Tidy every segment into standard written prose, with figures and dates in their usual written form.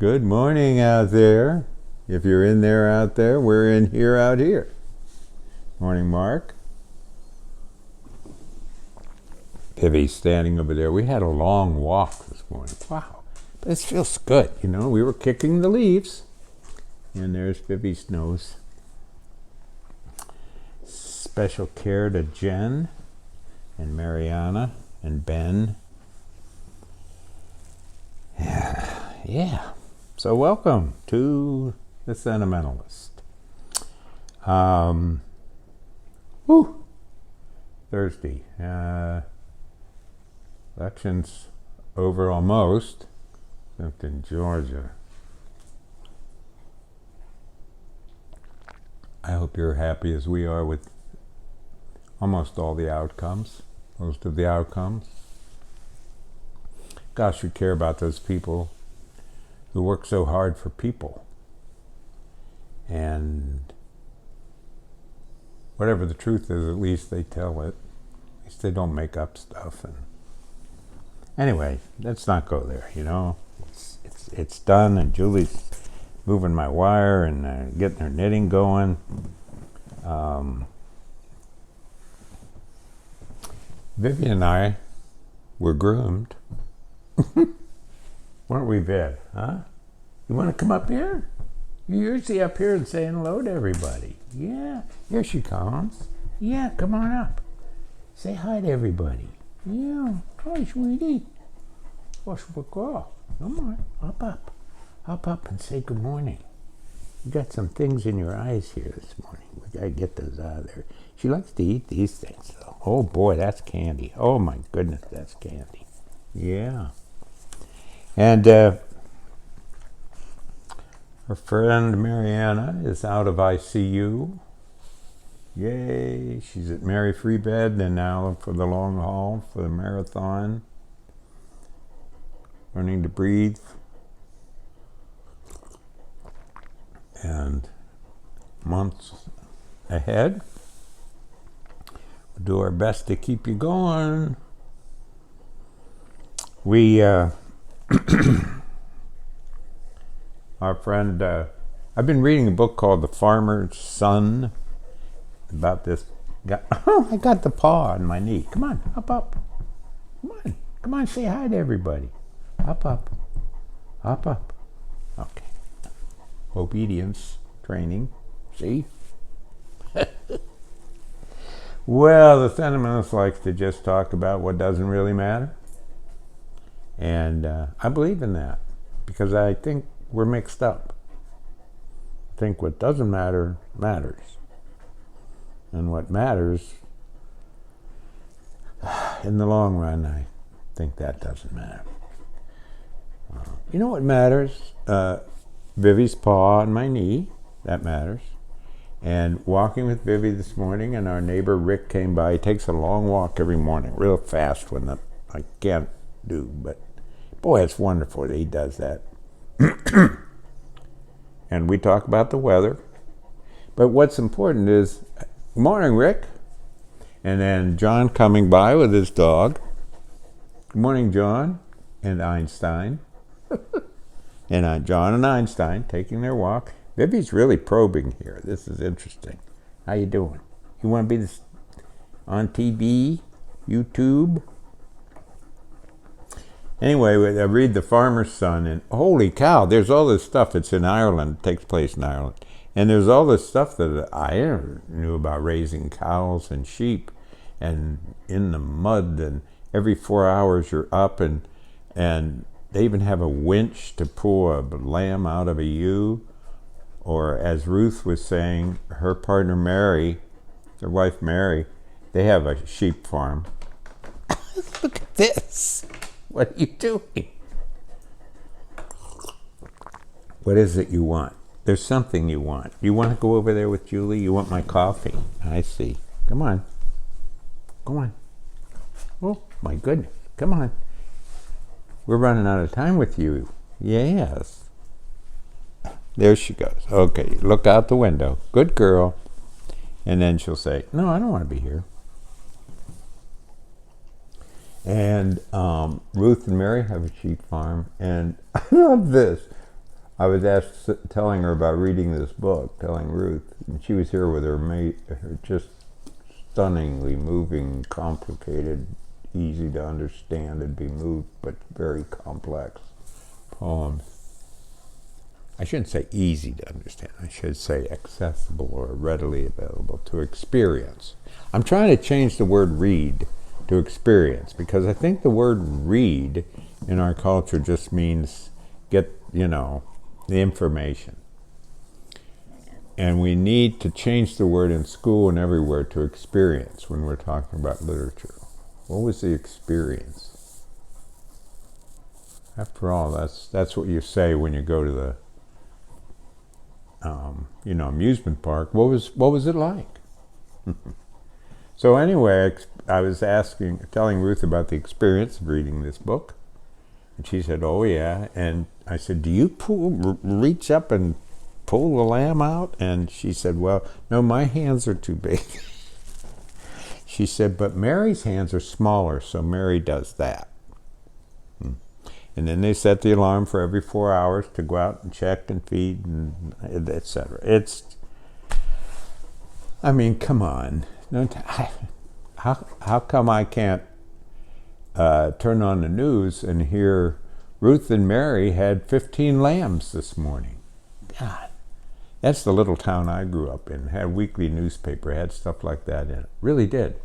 Good morning out there. If you're in there out there, we're in here out here. Morning, Mark. Vivi's standing over there. We had a long walk this morning. Wow. But this feels good. You know, we were kicking the leaves. And there's Vivi's nose. Special care to Jen and Mariana and Ben. Yeah. So welcome to the Sentimentalist. Thursday. Election's over almost, except in Georgia. I hope you're happy as we are with almost all the outcomes, most of the outcomes. Gosh, we care about those people who work so hard for people. And whatever the truth is, at least they tell it. At least they don't make up stuff. And anyway, let's not go there, you know. It's done, and Julie's moving my wire and getting her knitting going. Vivi and I were groomed. Weren't we, Viv? Huh? You want to come up here? You're usually up here and saying hello to everybody. Yeah, here she comes. Yeah, come on up. Say hi to everybody. Yeah, hi, sweetie. What's the girl? Come on, hop up. Hop up and say good morning. You got some things in your eyes here this morning. We gotta get those out of there. She likes to eat these things, though. Oh boy, that's candy. Oh my goodness, that's candy. Yeah. And her friend Mariana is out of ICU. Yay, she's at Mary Free Bed and now for the long haul, for the marathon. Learning to breathe. And months ahead. We'll do our best to keep you going. We, our friend, I've been reading a book called The Farmer's Son, about this guy. Oh, I got the paw on my knee. Come on, up. Come on, say hi to everybody. Up. Okay. Obedience training. See? Well, the sentimentalist likes to just talk about what doesn't really matter. And I believe in that because I think we're mixed up. I think what doesn't matter matters. And what matters, in the long run, I think that doesn't matter. You know what matters? Vivi's paw on my knee. That matters. And walking with Vivi this morning, and our neighbor Rick came by. He takes a long walk every morning, real fast when I can't do, but boy, it's wonderful that he does that. And we talk about the weather. But what's important is, good morning, Rick. And then John coming by with his dog. Good morning, John and Einstein. And John and Einstein taking their walk. Vivi's really probing here. This is interesting. How you doing? You want to be on TV, YouTube? Anyway, I read The Farmer's Son, and holy cow, there's all this stuff that's in Ireland. It takes place in Ireland. And there's all this stuff that I never knew about, raising cows and sheep and in the mud, and every 4 hours you're up, and they even have a winch to pull a lamb out of a ewe. Or as Ruth was saying, her partner Mary, their wife Mary, they have a sheep farm. Look at this. What are you doing? What is it you want? There's something you want. You want to go over there with Julie? You want my coffee? I see. Come on. Oh, my goodness. Come on. We're running out of time with you. Yes. There she goes. Okay, look out the window. Good girl. And then she'll say, no, I don't want to be here. And Ruth and Mary have a sheep farm. And I love this. I was telling her about reading this book, telling Ruth, and she was here with her mate, her just stunningly moving, complicated, easy to understand and be moved, but very complex poems. I shouldn't say easy to understand. I should say accessible or readily available to experience. I'm trying to change the word read to experience, because I think the word read in our culture just means get, the information. And we need to change the word in school and everywhere to experience when we're talking about literature. What was the experience? After all, that's what you say when you go to the amusement park. What was it like? So anyway, I was telling Ruth about the experience of reading this book, and she said, "Oh yeah." And I said, "Do you reach up and pull the lamb out?" And she said, "Well, no, my hands are too big." She said, "But Mary's hands are smaller, so Mary does that." And then they set the alarm for every 4 hours to go out and check and feed, and etc. Come on. How come I can't turn on the news and hear Ruth and Mary had 15 lambs this morning? God, that's the little town I grew up in. It had a weekly newspaper, had stuff like that in it. Really did.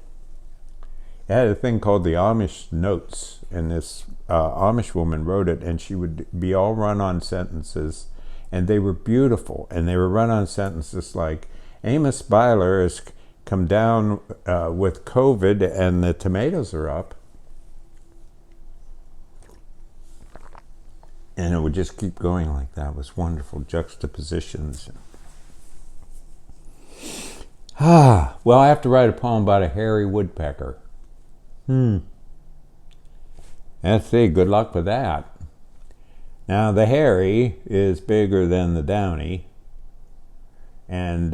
It had a thing called the Amish Notes, and this Amish woman wrote it, and she would be all run-on sentences, and they were beautiful, and they were run-on sentences like, Amos Byler has come down with COVID, and the tomatoes are up. And it would just keep going like that. It was wonderful, juxtapositions. Well, I have to write a poem about a hairy woodpecker. Let's see, good luck with that. Now, the hairy is bigger than the downy, and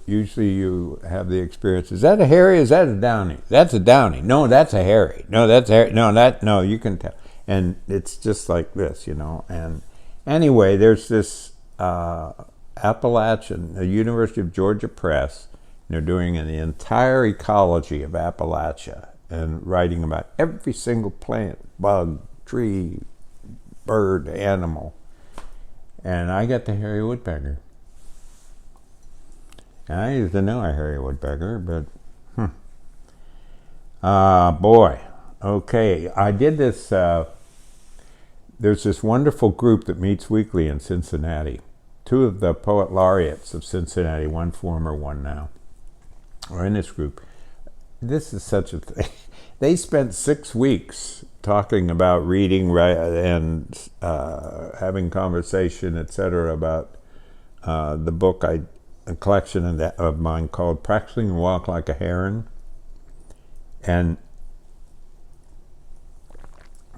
usually you have the experience, is that a hairy, is that a downy? That's a downy. No, that's a hairy. No, that's a hairy. No, you can tell. And it's just like this, And anyway, there's this Appalachian, the University of Georgia Press, they're doing the entire ecology of Appalachia and writing about every single plant, bug, tree, bird, animal. And I got the hairy woodpecker. And I used to know a hairy woodpecker, but boy. Okay, I did this, there's this wonderful group that meets weekly in Cincinnati. Two of the poet laureates of Cincinnati, one former, one now, are in this group. This is such a thing. They spent 6 weeks talking about reading and having conversation, etc., about the book, a collection of mine called Practicing to Walk Like a Heron. And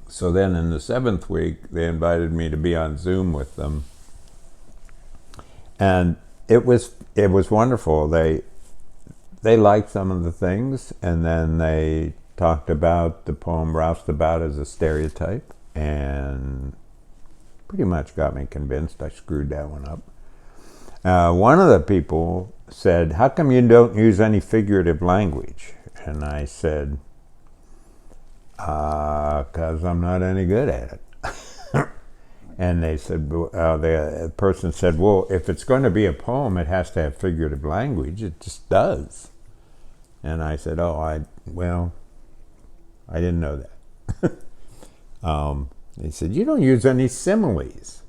so then in the 7th week, they invited me to be on Zoom with them. And it was wonderful. They liked some of the things, and then they talked about the poem Roustabout as a stereotype, and pretty much got me convinced. I screwed that one up. One of the people said, "How come you don't use any figurative language?" And I said, "'Cause I'm not any good at it." And they said, the person said, "Well, if it's going to be a poem, it has to have figurative language. It just does." And I said, I didn't know that. They said, "You don't use any similes,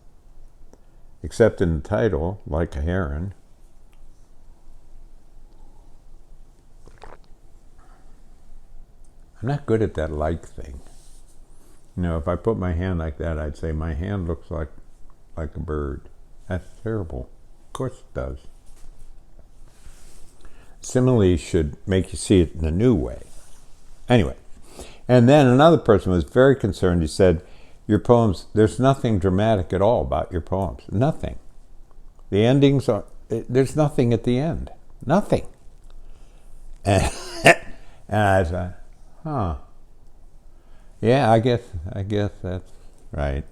except in the title, Like a Heron." I'm not good at that like thing. If I put my hand like that, I'd say my hand looks like a bird. That's terrible. Of course it does. Similes should make you see it in a new way. Anyway, and then another person was very concerned. He said, "Your poems, there's nothing dramatic at all about your poems. Nothing. The endings there's nothing at the end. Nothing." And I thought, yeah, I guess that's right.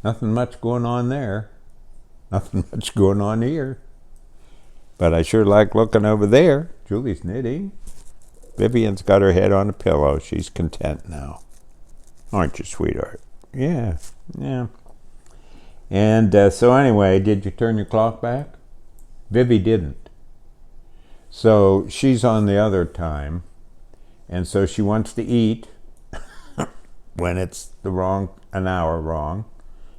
Nothing much going on there. Nothing much going on here. But I sure like looking over there. Julie's knitting. Vivian's got her head on a pillow. She's content now. Aren't you, sweetheart? Yeah, yeah. And so anyway, did you turn your clock back? Vivi didn't. So she's on the other time. And so she wants to eat when it's an hour wrong.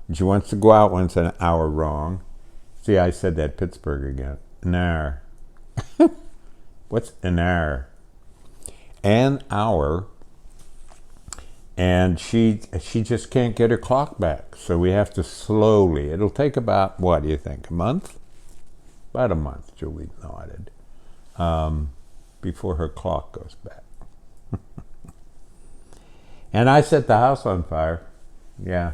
And she wants to go out when it's an hour wrong. See, I said that Pittsburgh again. An hour. What's an hour? An hour. And she just can't get her clock back. So we have to slowly. It'll take about, what do you think, a month? About a month, Julie nodded. Before her clock goes back. And I set the house on fire. Yeah.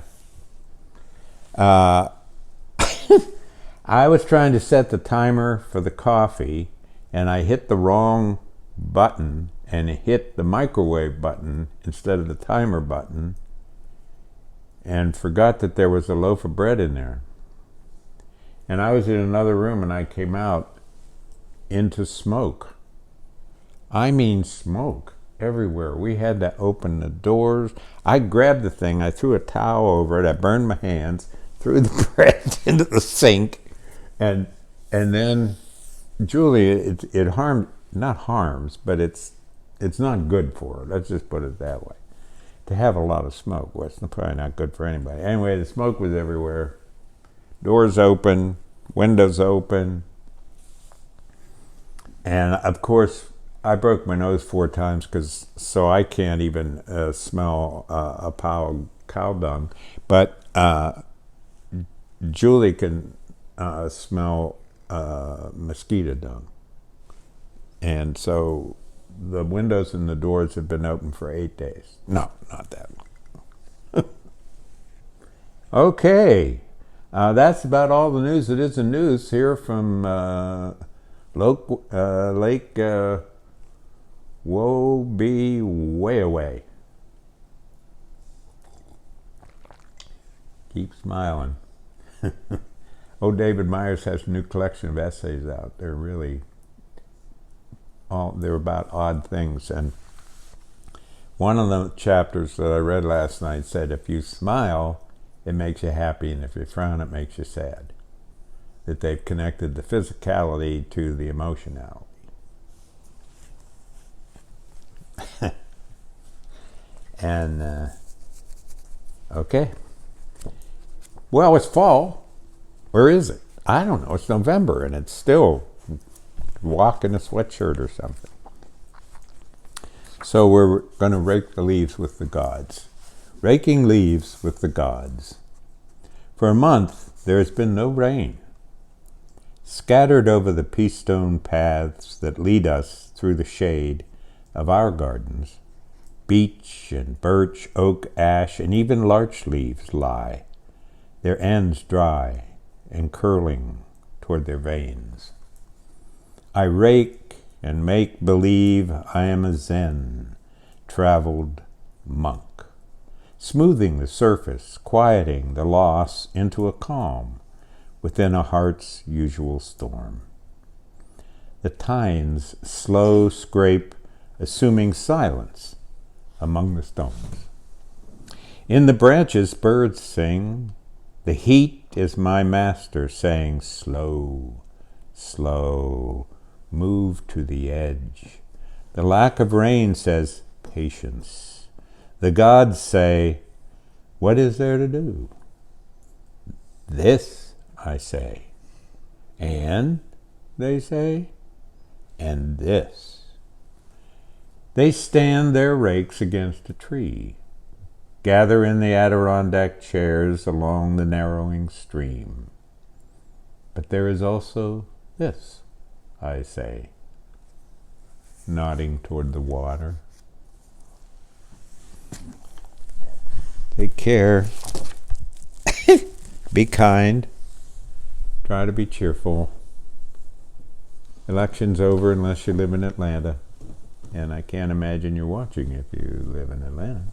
I was trying to set the timer for the coffee, and I hit the wrong button and hit the microwave button instead of the timer button, and forgot that there was a loaf of bread in there. And I was in another room, and I came out into smoke. I mean smoke everywhere. We had to open the doors. I grabbed the thing, I threw a towel over it, I burned my hands, threw the bread into the sink, and then Julie, it harms, but it's not good for her. Let's just put it that way. To have a lot of smoke, well, it's probably not good for anybody. Anyway, the smoke was everywhere. Doors open, windows open, and of course I broke my nose 4 times so I can't even smell a cow dung. But Julie can smell mosquito dung. And so the windows and the doors have been open for 8 days. No, not that long. Okay. That's about all the news that is in news here from Lake Woe-be-way-away. Keep smiling. Oh, David Myers has a new collection of essays out. They're about odd things. And one of the chapters that I read last night said, if you smile, it makes you happy, and if you frown, it makes you sad. That they've connected the physicality to the emotionality. And, okay. Well, it's fall. Where is it? I don't know. It's November, and it's still walk in a sweatshirt or something. So we're going to rake the leaves with the gods. Raking leaves with the gods. For a month, there has been no rain. Scattered over the pea-stone paths that lead us through the shade of our gardens, beech and birch, oak, ash, and even larch leaves lie, their ends dry and curling toward their veins. I rake and make believe I am a Zen, traveled monk, smoothing the surface, quieting the loss into a calm within a heart's usual storm. The tines slow scrape, assuming silence among the stones. In the branches birds sing. The heat is my master saying, slow, slow, move to the edge. The lack of rain says, patience. The gods say, what is there to do? This, I say. And, they say, and this. They stand their rakes against a tree, gather in the Adirondack chairs along the narrowing stream. But there is also this, I say, nodding toward the water. Take care. Be kind. Try to be cheerful. Election's over unless you live in Atlanta. And I can't imagine you're watching if you live in Atlanta.